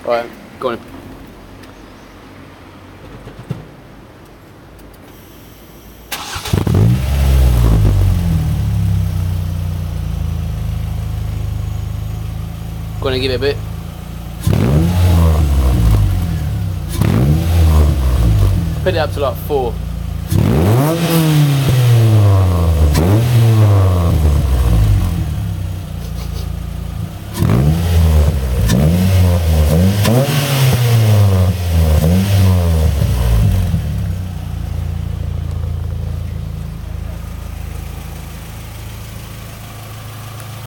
Right, go on. Go on and give it a bit. Put it up to like 4.